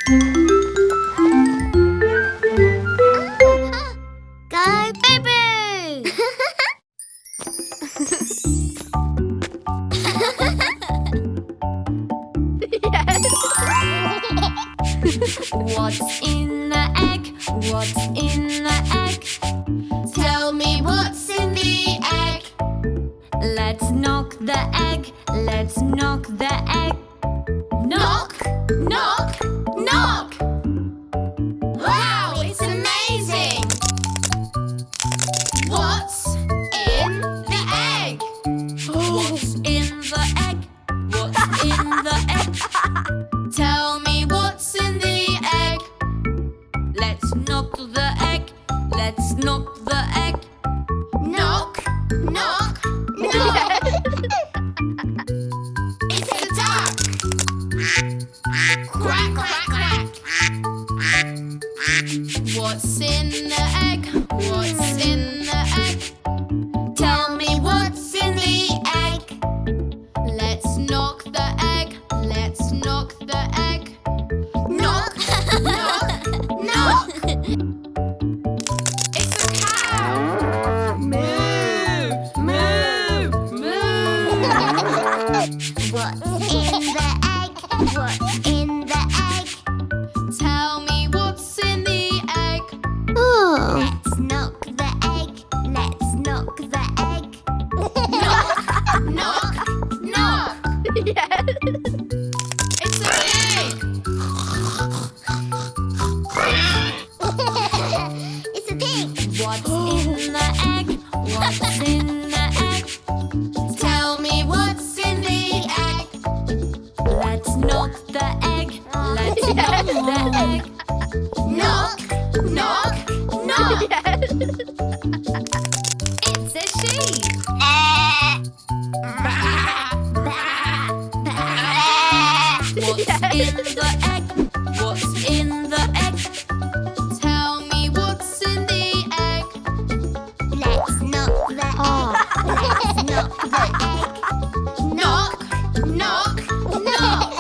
GoBooBoo! What's in the egg? What's in the egg? Tell me what's in the egg. Let's knock the egg. Let's knock the egg. Knock, knock, knock. Wow, it's amazing. What's in the egg? What's in the egg? What's in the egg? Tell me what's in the egg. Let's knock the egg. Let's knock the egg. Knock, knock, knock. It's a duck. Quack, quack, quack. What's in the egg? What's in the egg? Tell me what's in the egg. Let's knock the egg. Let's knock the egg. Knock, knock, knock. It's a cow. Moo, moo, moo. What's in the egg? What's in the egg? Tell me what's in the egg. Let's knock the egg. Let's knock the egg. Knock, knock, knock. Yes. It's a pig. It's a pig. What's in the egg? What's in the egg? Tell me what's in the egg. Let's knock the egg. Let's knock the egg. Knock, knock, knock. Yes. It's a sheep. What's in the egg? What's in the egg? Tell me what's in the egg. Let's knock the egg. Let's knock the egg. Knock, knock, knock.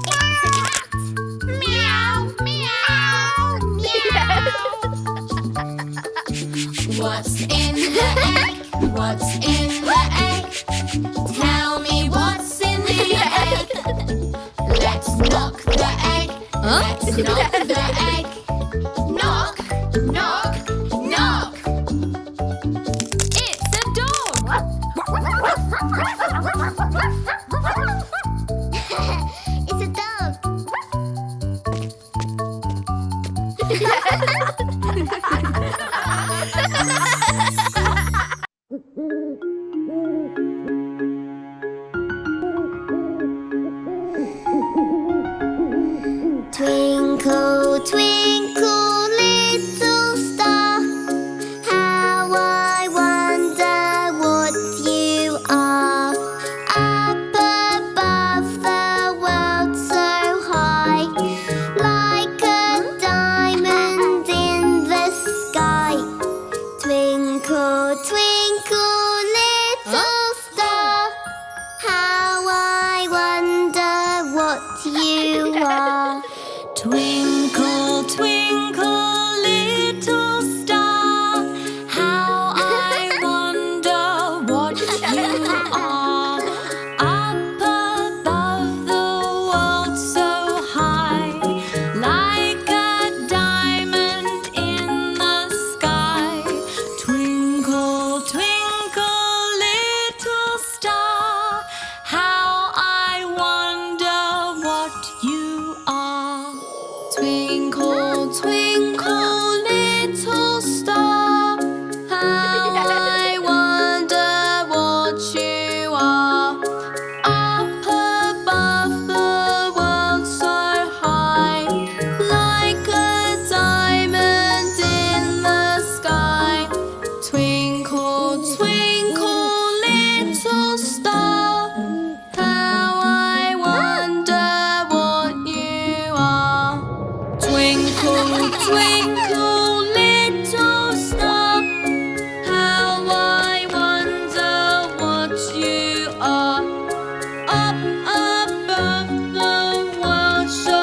It's a cat. Meow, meow, meow. What's in the egg? What's in the egg? Tell me what's in the egg. Let's knock the egg. Let's knock the egg. Knock, knock, knock. It's a dog. It's a dog. Twinkle, twinkle, little star, how I wonder what you are. Up above the world so high, like a diamond in the sky. Twinkle, twinkle, little star, how I wonder what you are. Twinkle, twinkle, little star, how I wonder what you are. Up above the world so high, like a diamond in the sky. Twinkle, twinkle, little star, how I wonder what you are. Twinkle, twinkle, little star, how I wonder what you are. Up above the world so high, like a diamond in the sky. Twinkle, twinkle, little star, how I wonder what you are. Twinkle, twinkle, little star, how I wonder what you are. Up above the world so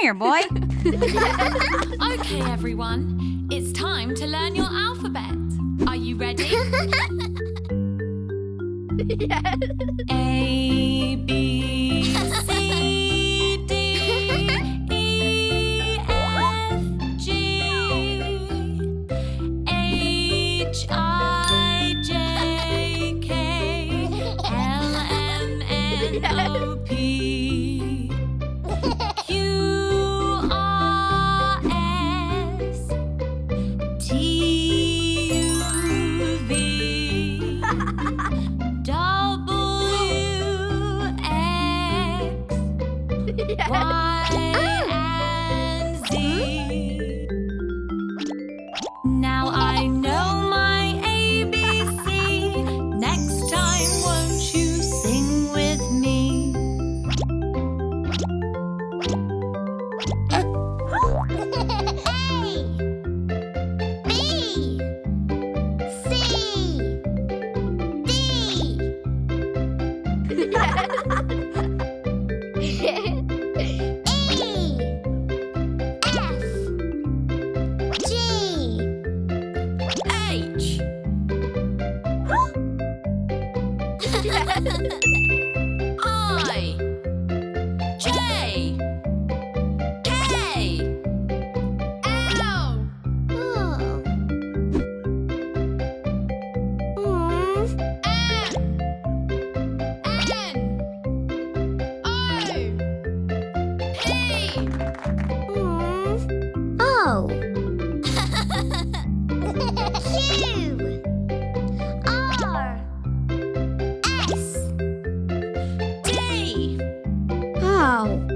here, boy. Okay, everyone. It's time to learn your alphabet. Are you ready? Yes. A, B, C, D, E, F, G, H, I, J, K, L, M, N, O, P, Q, R, S, T, U, V, W, X, Y, and Z. Now I know my ABC. Next time, won't you sing with me? A, B, C, D. E, F, G, H. I, J, K, L, N, O, P. Q, R, S. D. Oh.